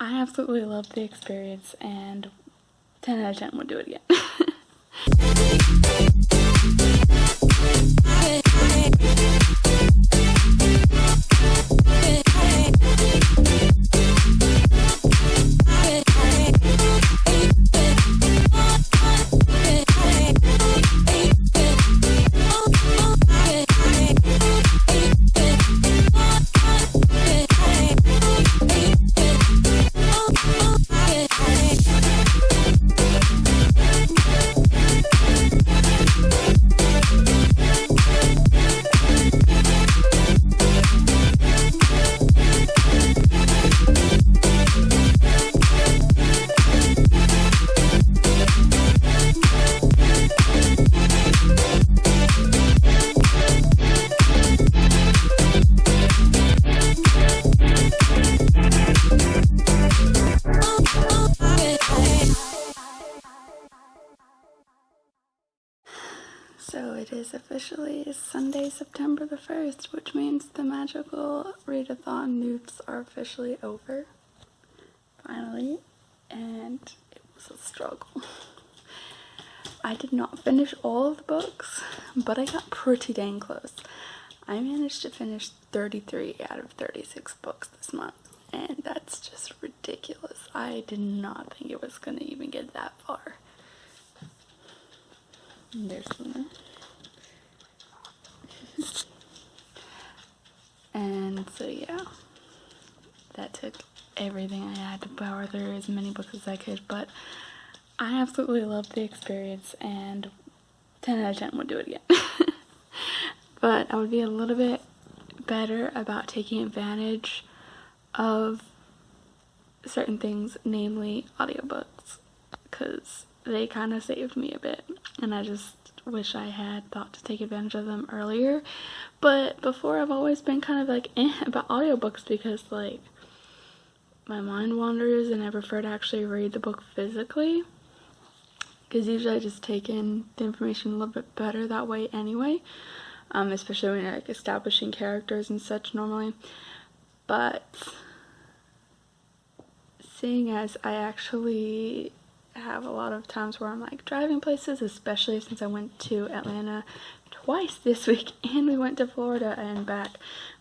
I absolutely loved the experience, and 10 out of 10 would do it again. So it is officially Sunday, September the 1st, which means the magical Readathon NEWTs are officially over, finally, and it was a struggle. I did not finish all of the books, but I got pretty dang close. I managed to finish 33 out of 36 books this month, and that's just ridiculous. I did not think it was going to even get that far. There's Luna. And so yeah, that took everything I had to power through as many books as I could, but I absolutely loved the experience, and 10 out of 10 would do it again. But I would be a little bit better about taking advantage of certain things, namely audiobooks, because they kind of saved me a bit, and I just wish I had thought to take advantage of them earlier. But before, I've always been kind of like about audiobooks because like my mind wanders and I prefer to actually read the book physically, because usually I just take in the information a little bit better that way anyway, especially when you're like establishing characters and such normally. But seeing as I actually have a lot of times where I'm like driving places, especially since I went to Atlanta twice this week and we went to Florida and back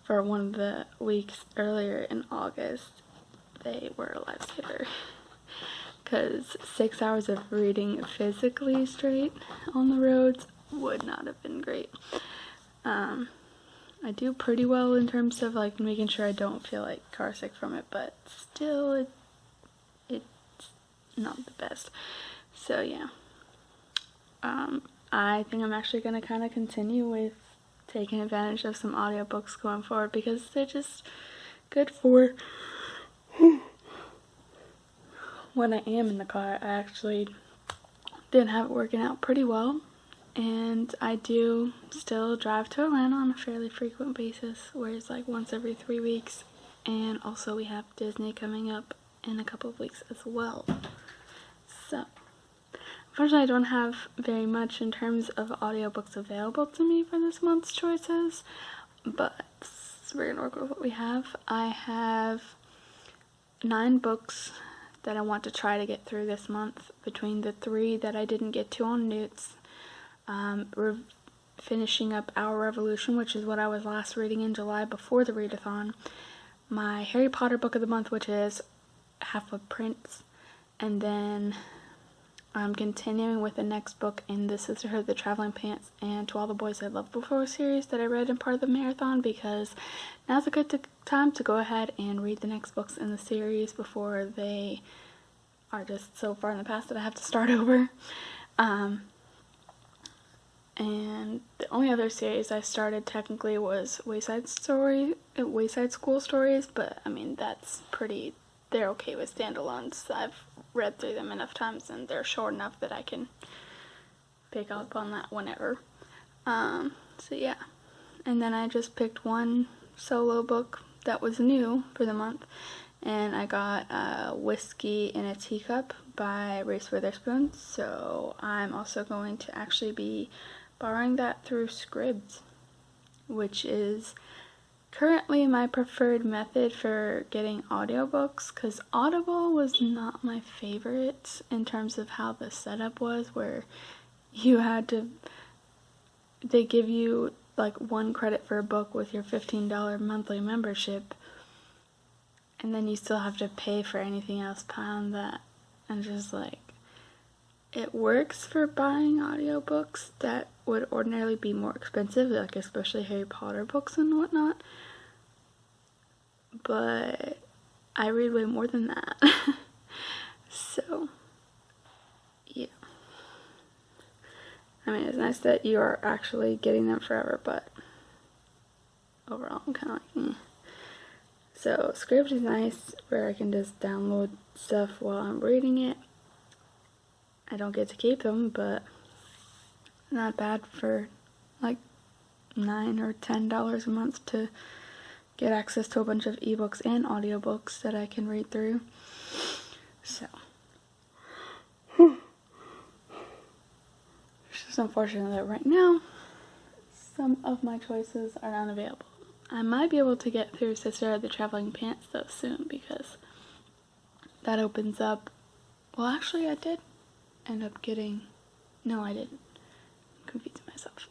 for one of the weeks earlier in August, they were a lifesaver, because 6 hours of reading physically straight on the roads would not have been great. I do pretty well in terms of like making sure I don't feel like car sick from it, but still it's not the best. So yeah, I think I'm actually going to kind of continue with taking advantage of some audiobooks going forward, because they're just good for when I am in the car. I actually did have it working out pretty well, and I do still drive to Atlanta on a fairly frequent basis, where it's like once every 3 weeks, and also we have Disney coming up in a couple of weeks as well. So unfortunately I don't have very much in terms of audiobooks available to me for this month's choices, but we're gonna work with what we have. I have 9 books that I want to try to get through this month, between the 3 that I didn't get to on NEWTs. We're finishing up Our Revolution, which is what I was last reading in July before the readathon. My Harry Potter book of the month, which is Half-Blood Prince, and then I'm continuing with the next book in the Sisterhood of the Traveling Pants and To All the Boys I Loved Before series that I read in part of the marathon, because now's a good time to go ahead and read the next books in the series before they are just so far in the past that I have to start over. And the only other series I started technically was Wayside School Stories, but I mean they're okay with standalones. I've read through them enough times and they're short enough that I can pick up on that whenever. So yeah, and then I just picked one solo book that was new for the month, and I got Whiskey in a Teacup by Reese Witherspoon, so I'm also going to actually be borrowing that through Scribd, which is currently my preferred method for getting audiobooks, because Audible was not my favorite in terms of how the setup was, where you had to, they give you like 1 credit for a book with your $15 monthly membership, and then you still have to pay for anything else beyond that. And just like, it works for buying audiobooks that would ordinarily be more expensive, like especially Harry Potter books and whatnot, but I read way more than that. So yeah, I mean, it's nice that you are actually getting them forever, but overall I'm kind of like, eh. So Scribd is nice, where I can just download stuff while I'm reading it. I don't get to keep them, but not bad for like $9 or $10 a month to get access to a bunch of ebooks and audiobooks that I can read through. So it's just unfortunate that right now some of my choices are not available. I might be able to get through Sister of the Traveling Pants though soon, because that opens up, well actually I did end up getting, no I didn't, I'm confusing myself.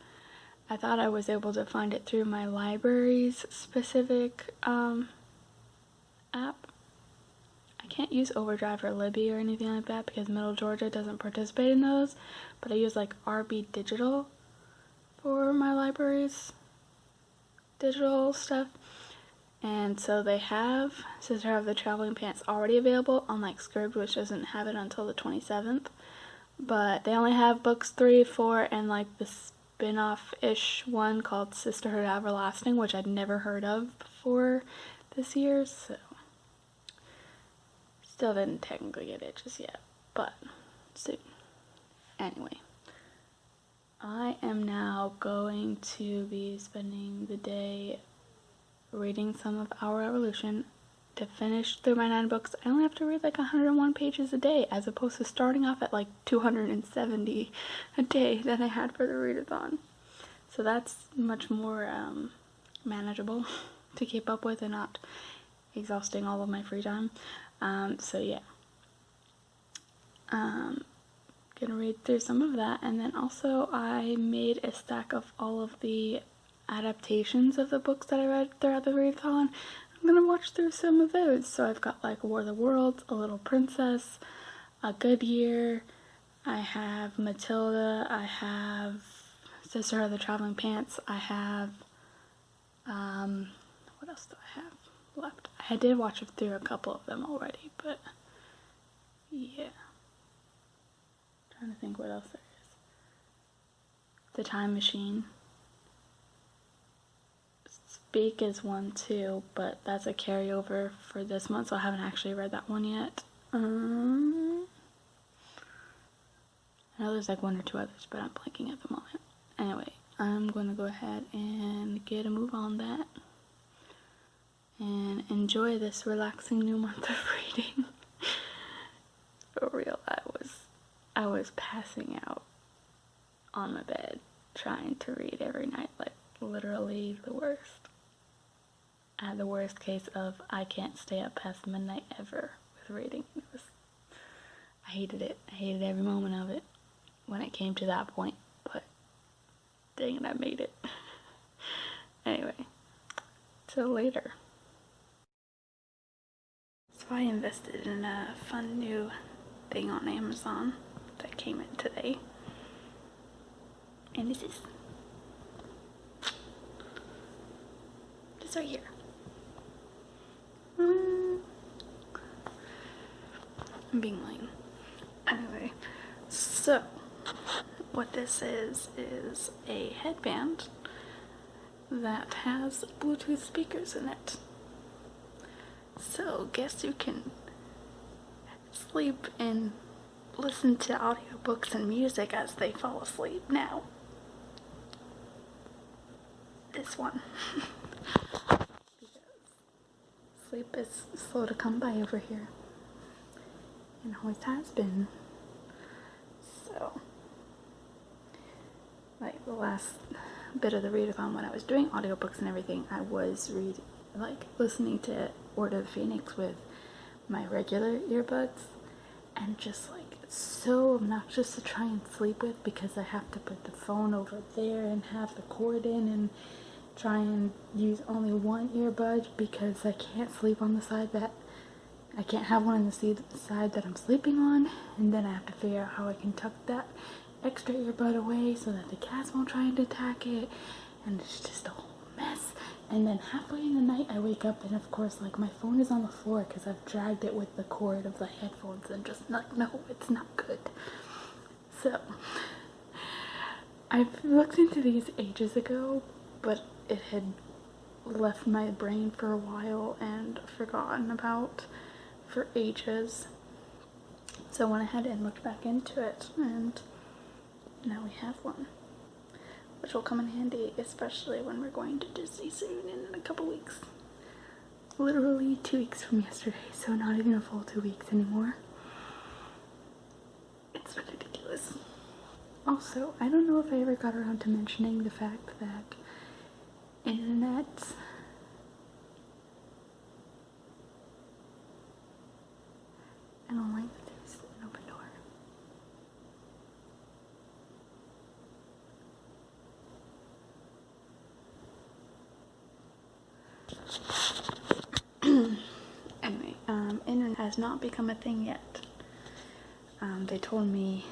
I thought I was able to find it through my library's specific app. I can't use Overdrive or Libby or anything like that because Middle Georgia doesn't participate in those, but I use like RB Digital for my library's digital stuff. And so they have Sister of the Traveling Pants already available on like Scribd, which doesn't have it until the 27th. But they only have books 3, 4, and like the spin-off-ish one called Sisterhood Everlasting, which I'd never heard of before this year, so still didn't technically get it just yet, but soon. Anyway, I am now going to be spending the day reading some of Our Revolution. To finish through my 9 books, I only have to read like 101 pages a day, as opposed to starting off at like 270 a day that I had for the readathon. So that's much more manageable to keep up with and not exhausting all of my free time. So yeah, gonna read through some of that, and then also I made a stack of all of the adaptations of the books that I read throughout the readathon. I'm gonna watch through some of those. So I've got like War of the Worlds, A Little Princess, A Good Year, I have Matilda, I have Sister of the Traveling Pants, I have, what else do I have left? I did watch through a couple of them already, but yeah. I'm trying to think what else there is. The Time Machine. Speak is one too, but that's a carryover for this month, so I haven't actually read that one yet. I know there's like 1 or 2 others, but I'm blanking at the moment. Anyway, I'm going to go ahead and get a move on that and enjoy this relaxing new month of reading. For real, I was passing out on my bed trying to read every night, like literally the worst. I had the worst case of I can't stay up past midnight ever with reading. I hated it. I hated every moment of it when it came to that point, but dang it, I made it. Anyway, till later. So I invested in a fun new thing on Amazon that came in today. And this right here. I'm being lame. Anyway, so what this is a headband that has Bluetooth speakers in it. So guess you can sleep and listen to audiobooks and music as they fall asleep now. This one. Sleep is slow to come by over here, and always has been. So, like the last bit of the readathon when I was doing audiobooks and everything, I was listening to Order of the Phoenix with my regular earbuds, and just like it's so obnoxious to try and sleep with because I have to put the phone over there and have the cord in and try and use only one earbud because I can't sleep on the side that I can't have one on the side that I'm sleeping on, and then I have to figure out how I can tuck that extra earbud away so that the cats won't try and attack it, and it's just a whole mess. And then halfway in the night I wake up and of course like my phone is on the floor because I've dragged it with the cord of the headphones and just like, no, it's not good. So I've looked into these ages ago, but it had left my brain for a while and forgotten about for ages. So I went ahead and looked back into it, and now we have one, which will come in handy, especially when we're going to Disney soon in a couple weeks. Literally 2 weeks from yesterday, so not even a full 2 weeks anymore. It's ridiculous. Also, I don't know if I ever got around to mentioning the fact that internet I don't like that there's an open door. Anyway, internet has not become a thing yet. They told me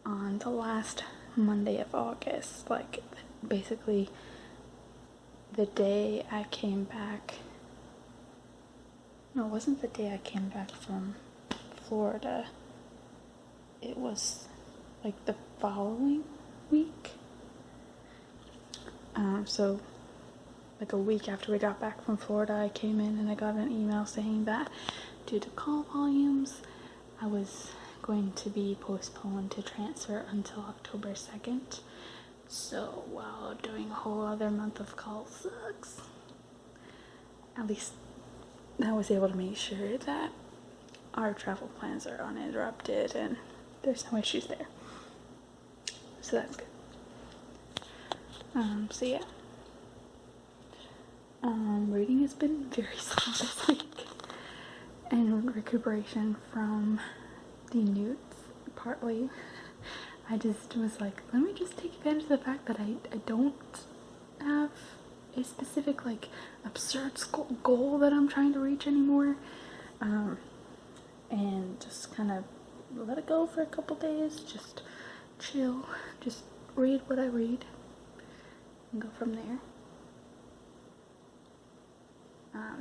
on the last Monday of August, like basically the day I came back. No, it wasn't the day I came back from Florida. It was like the following week. So like a week after we got back from Florida, I came in and I got an email saying that due to call volumes, I was going to be postponed to transfer until October 2nd. So while doing a whole other month of calls sucks, at least I was able to make sure that our travel plans are uninterrupted and there's no issues there. So that's good. So yeah. Reading has been very slow this week. And recuperation from the NEWTs, partly. I just was like, let me just take advantage of the fact that I don't have a specific, like, absurd goal that I'm trying to reach anymore. And just kind of let it go for a couple days, just chill, just read what I read, and go from there.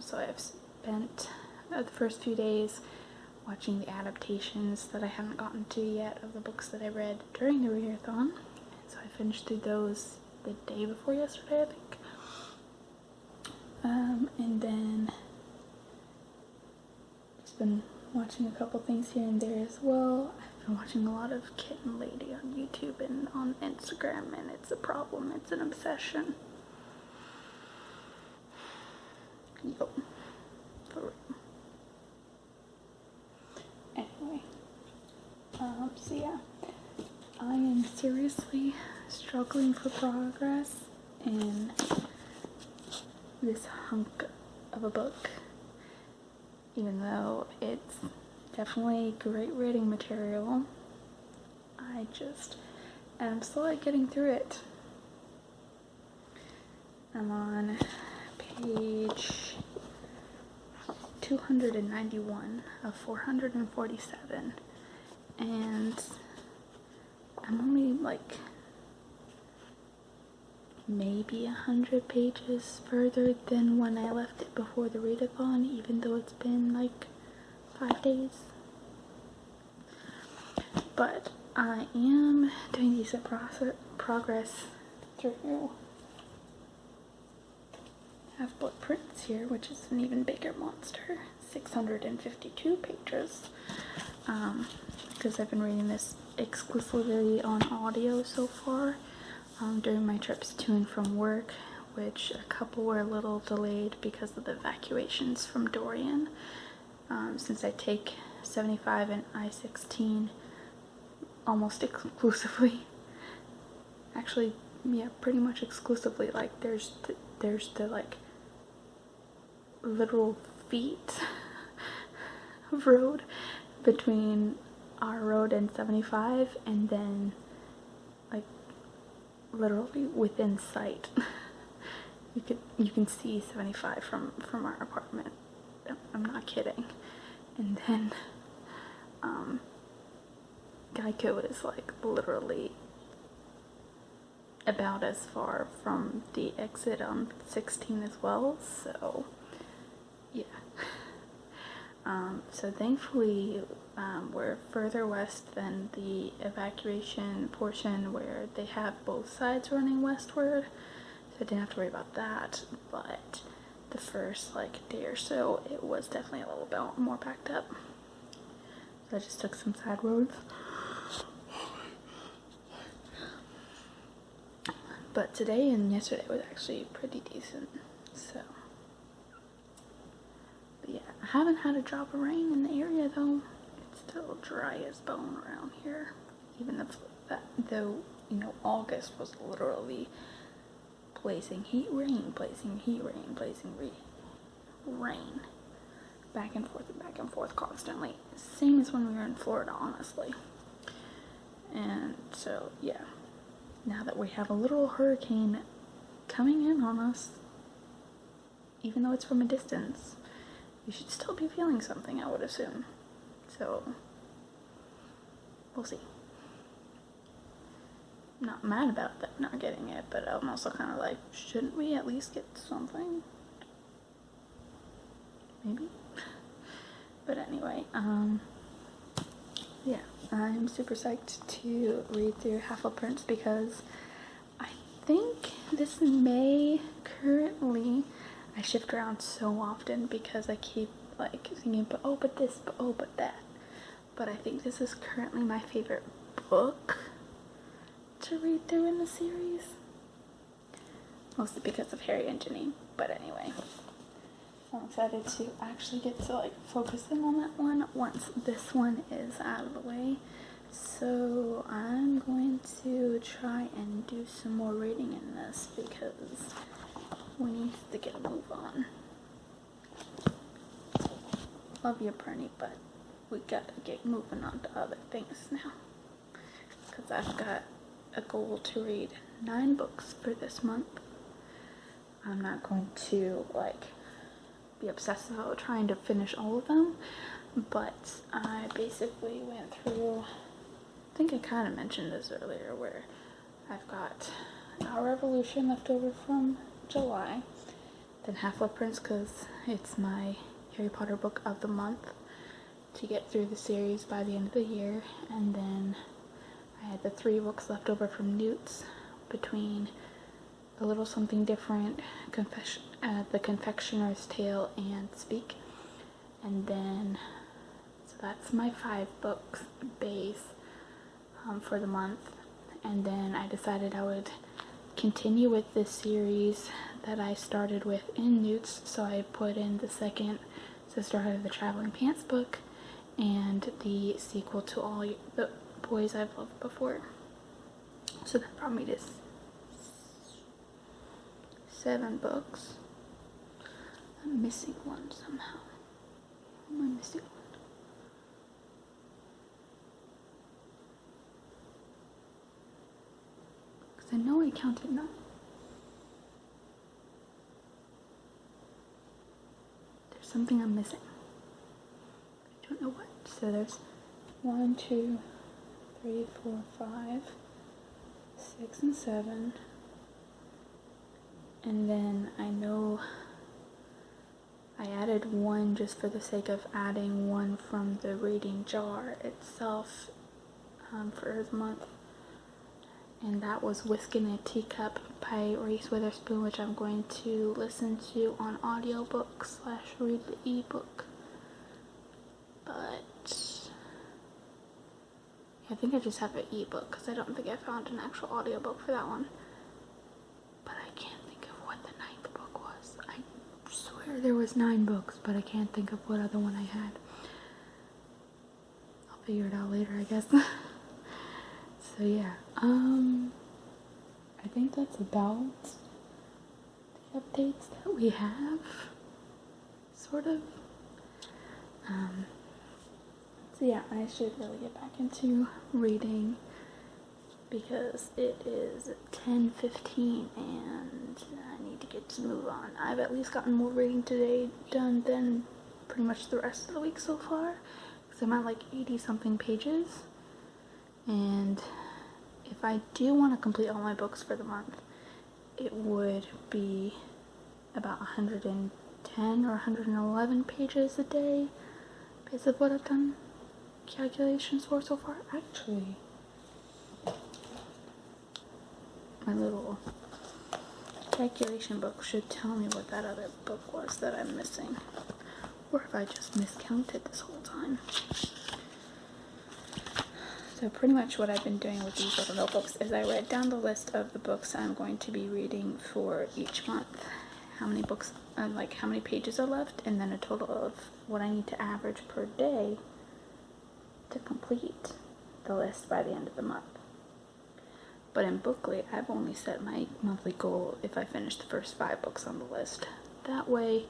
So I've spent the first few days watching the adaptations that I haven't gotten to yet of the books that I read during the Readathon. So I finished through those the day before yesterday, I think. And then just been watching a couple things here and there as well. I've been watching a lot of Kitten Lady on YouTube and on Instagram, and it's a problem. It's an obsession. Yup. For real. Anyway. So yeah. I am seriously struggling for progress in this hunk of a book. Even though it's definitely great reading material, I just am slowly getting through it. I'm on page 291 of 447, and I'm only like maybe 100 pages further than when I left it before the Readathon, even though it's been like 5 days. But I am doing decent progress through Half-Blood Prince here, which is an even bigger monster, 652 pages, because I've been reading this exclusively on audio so far. During my trips to and from work, which a couple were a little delayed because of the evacuations from Dorian. Since I take 75 and I-16 almost exclusively. Actually, yeah, pretty much exclusively, like, there's the like literal feet of road between our road and 75, and then like literally within sight you can see 75 from our apartment. I'm not kidding. And then Geico is like literally about as far from the exit on 16 as well, so yeah. So thankfully we're further west than the evacuation portion where they have both sides running westward, so I didn't have to worry about that. But the first like day or so, it was definitely a little bit more backed up, so I just took some side roads. But today and yesterday was actually pretty decent, so. But yeah, I haven't had a drop of rain in the area though. It's still dry as bone around here, even if though, you know, August was literally blazing heat, rain, blazing heat, rain, blazing rain, back and forth constantly. Same as when we were in Florida, honestly. And so yeah, now that we have a little hurricane coming in on us, even though it's from a distance, you should still be feeling something, I would assume. So we'll see. I'm not mad about that, not getting it, but I'm also kind of like, shouldn't we at least get something? Maybe. But anyway, yeah, I'm super psyched to read through Half-Blood because I think this May, currently, I shift around so often because I keep like thinking, but this, but that. But I think this is currently my favorite book to read through in the series. Mostly because of Harry and Ginny, but anyway. I'm excited to actually get to like focus in on that one once this one is out of the way. So I'm going to try and do some more reading in this because we need to get a move on. Love you, Bernie, but we gotta get moving on to other things now. Because I've got a goal to read 9 books for this month. I'm not going to like be obsessive about trying to finish all of them, but I basically went through, I think I kind of mentioned this earlier, where I've got Our Revolution left over from July, then Half-Blood Prince because it's my Harry Potter book of the month to get through the series by the end of the year, and then I had the 3 books left over from NEWTs between A Little Something Different, The Confectioner's Tale, and Speak. And then, so that's my 5 books base for the month. And then I decided I would continue with this series that I started with in NEWTs. So I put in the second Sisterhood of the Traveling Pants book and the sequel to All the Boys I've Loved Before. So that brought me to 7 books. I'm missing one somehow. Am I missing one? Because I know I counted 9. There's something I'm missing. I don't know what. So there's 1, 2, 3, 4, 5, 6, and 7. And then I know I added 1 just for the sake of adding 1 from the reading jar itself for the month. And that was Whisk in a Teacup by Reese Witherspoon, which I'm going to listen to on audiobook / read the ebook. But I think I just have an ebook because I don't think I found an actual audiobook for that one. But I can't think of what the 9th book was. I swear there was 9 books, but I can't think of what other one I had. I'll figure it out later, I guess. So yeah, I think that's about the updates that we have, sort of. So yeah, I should really get back into reading because it is 10:15 and I need to get to move on. I've at least gotten more reading today done than pretty much the rest of the week so far, because I'm at like 80 something pages, and if I do want to complete all my books for the month, it would be about 110 or 111 pages a day based on what I've done calculations for so far. Actually, my little calculation book should tell me what that other book was that I'm missing, or if I just miscounted this whole time. So pretty much what I've been doing with these little notebooks is I write down the list of the books I'm going to be reading for each month, how many books, like how many pages are left, and then a total of what I need to average per day to complete the list by the end of the month. But in Bookly, I've only set my monthly goal if I finish the first 5 books on the list. That way,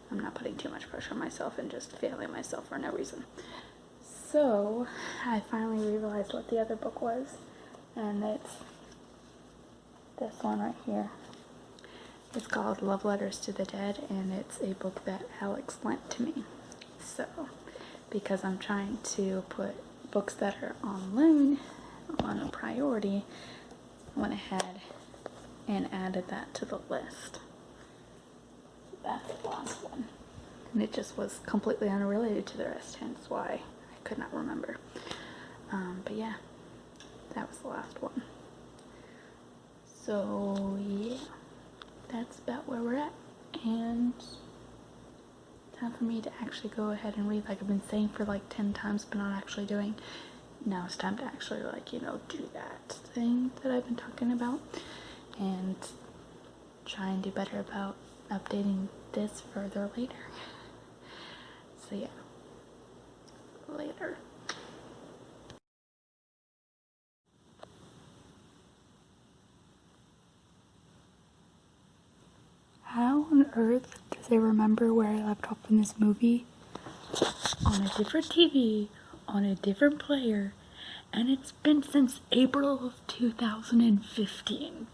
I'm not putting too much pressure on myself and just failing myself for no reason. So, I finally realized what the other book was, and it's this one right here. It's called Love Letters to the Dead, and it's a book that Alex lent to me. So, because I'm trying to put books that are on loan on a priority, I went ahead and added that to the list. That's the last one. And it just was completely unrelated to the rest, hence why I could not remember. But yeah, that was the last one. So yeah, that's about where we're at. And time for me to actually go ahead and read, like I've been saying for like 10 times but not actually doing. Now it's time to actually, like, you know, do that thing that I've been talking about and try and do better about updating this further later. So yeah, later. How on earth does they remember where I left off in this movie? On a different TV, on a different player, and it's been since April of 2015.